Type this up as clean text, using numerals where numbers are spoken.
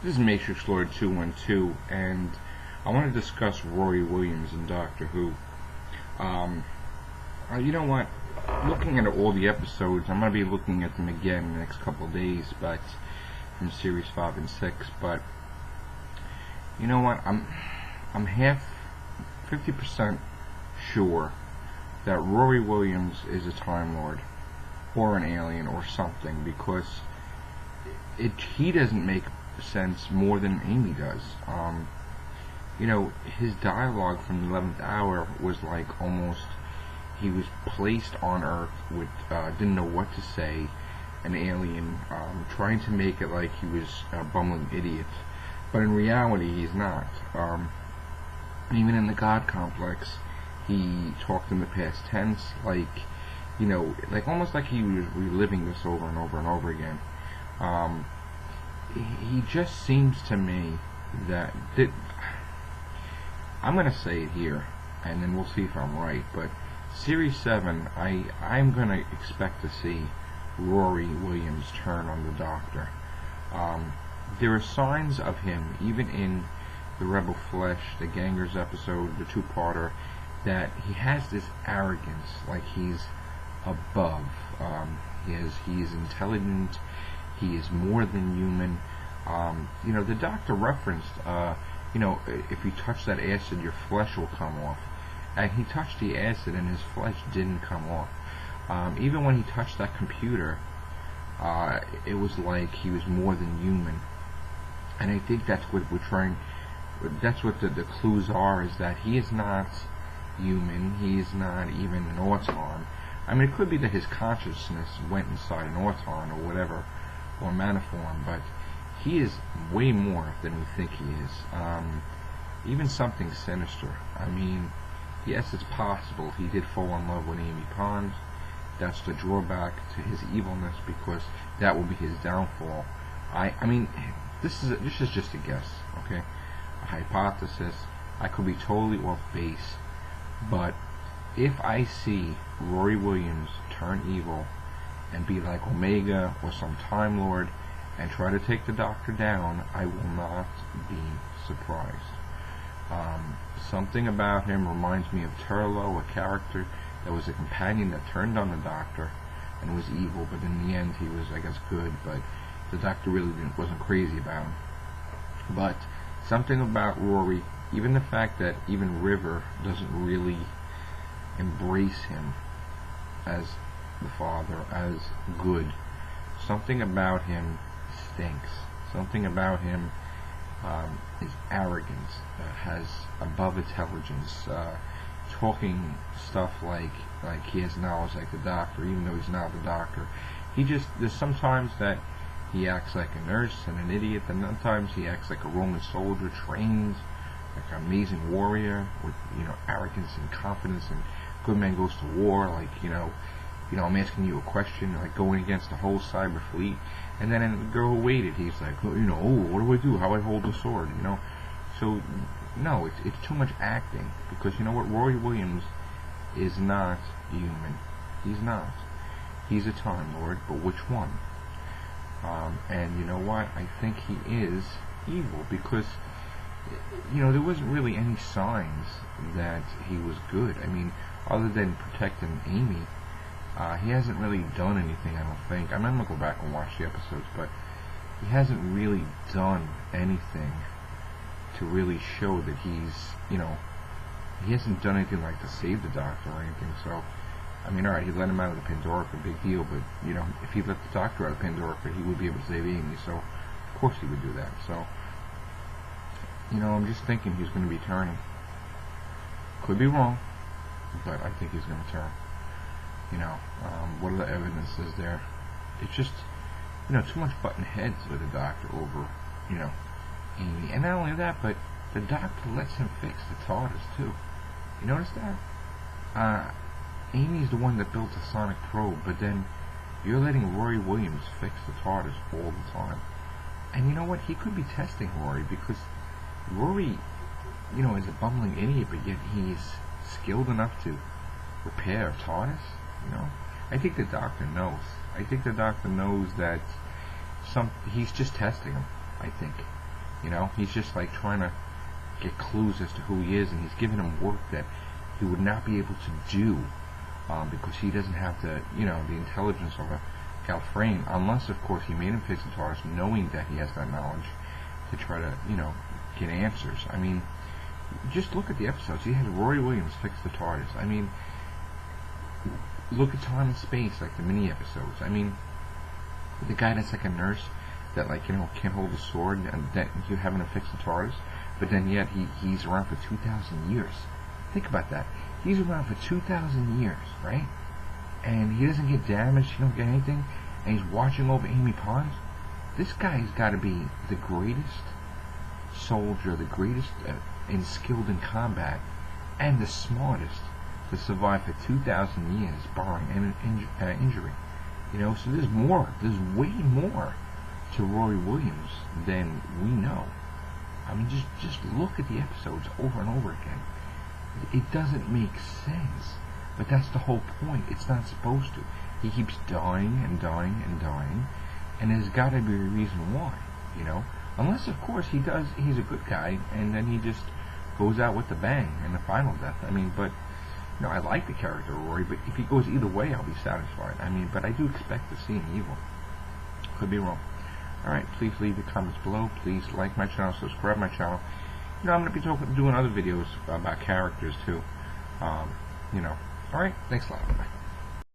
This is Matrix Lord 212, and I want to discuss Rory Williams in Doctor Who. You know what? Looking at all the episodes, I'm going to be looking at them again in the next couple of days, but from series 5 and 6. But you know what? I'm half, 50% sure that Rory Williams is a Time Lord or an alien or something, because he doesn't make sense more than Amy does. You know, his dialogue from the 11th hour was like almost he was placed on Earth with didn't know what to say, an alien, trying to make it like he was a bumbling idiot, but in reality he's not. Even in the God complex, he talked in the past tense, like, you know, like almost like he was reliving this over and over and over again. He just seems to me that I'm going to say it here, and then we'll see if I'm right, but Series 7, I'm going to expect to see Rory Williams turn on the Doctor. There are signs of him, even in the Rebel Flesh, the Gangers episode, the two-parter, that he has this arrogance, like he's above. He is intelligent. He is more than human. You know, the Doctor referenced, you know, if you touch that acid, your flesh will come off. And he touched the acid, and his flesh didn't come off. Even when he touched that computer, it was like he was more than human. And I think that's what we're trying. That's what the clues are: is that he is not human. He is not even an Auton. I mean, it could be that his consciousness went inside an Auton or whatever, or Maniform, but he is way more than we think he is. Even something sinister. I mean, yes, it's possible he did fall in love with Amy Pond. That's the drawback to his evilness, because that will be his downfall. I mean, this is just a guess, okay? A hypothesis. I could be totally off base, but if I see Rory Williams turn evil and be like Omega or some Time Lord and try to take the Doctor down, I will not be surprised. Something about him reminds me of Turlo, a character that was a companion that turned on the Doctor and was evil, but in the end he was, I guess, good, but the Doctor really wasn't crazy about him. But something about Rory, even the fact that even River doesn't really embrace him as the father, as good, something about him stinks. Something about him is arrogance, has above intelligence, talking stuff like he has knowledge like the Doctor, even though he's not the Doctor. There's sometimes that he acts like a nurse and an idiot, and sometimes he acts like a Roman soldier, trained, like an amazing warrior with, you know, arrogance and confidence, and good man goes to war, like, you know, I'm asking you a question, like going against the whole cyber fleet, and then the girl who waited, he's like, you know, oh, what do I do? How I hold the sword, you know? So, no, it's too much acting, because you know what? Rory Williams is not human. He's not. He's a Time Lord, but which one? And you know what? I think he is evil, because, you know, there wasn't really any signs that he was good. I mean, other than protecting Amy, he hasn't really done anything, I don't think. I'm going to go back and watch the episodes, but he hasn't really done anything to really show that he's, you know, he hasn't done anything like to save the Doctor or anything. So, I mean, alright, he let him out of the Pandorica, big deal, but, you know, if he let the Doctor out of Pandorica, he would be able to save Amy, so of course he would do that. So, you know, I'm just thinking he's going to be turning. Could be wrong, but I think he's going to turn. You know, what other evidence is there? It's just, you know, too much button heads with the Doctor over, you know, Amy. And not only that, but the Doctor lets him fix the TARDIS too. You notice that? Amy's the one that built the sonic probe, but then you're letting Rory Williams fix the TARDIS all the time. And you know what? He could be testing Rory, because Rory, you know, is a bumbling idiot, but yet he's skilled enough to repair a TARDIS. You know, I think the Doctor knows. I think the Doctor knows that he's just testing him. I think. You know, he's just like trying to get clues as to who he is, and he's giving him work that he would not be able to do because he doesn't have the, you know, the intelligence of a Galfrane, unless of course he made him fix the TARDIS knowing that he has that knowledge to try to, you know, get answers. I mean, just look at the episodes. He had Rory Williams fix the TARDIS. I mean, look at Time and Space, like the mini episodes. I mean, the guy that's like a nurse that, like, you know, can't hold a sword, and that you're having to fix the TARDIS, but then yet he's around for 2,000 years. Think about that. He's around for 2,000 years, right? And he doesn't get damaged, he don't get anything, and he's watching over Amy Pond. This guy's got to be the greatest soldier, the greatest and skilled in combat, and the smartest to survive for 2,000 years, barring injury. You know, so there's way more to Rory Williams than we know. I mean, just look at the episodes over and over again. It doesn't make sense, but that's the whole point. It's not supposed to. He keeps dying and dying and dying, and there's got to be a reason why, you know. Unless, of course, he's a good guy, and then he just goes out with a bang in the final death. I mean, but, you know, I like the character of Rory, but if he goes either way, I'll be satisfied. I mean, but I do expect to see him evil. Could be wrong. Alright, please leave your comments below. Please like my channel, subscribe my channel. You know, I'm going to be doing other videos about characters, too. You know. Alright, thanks a lot. Bye.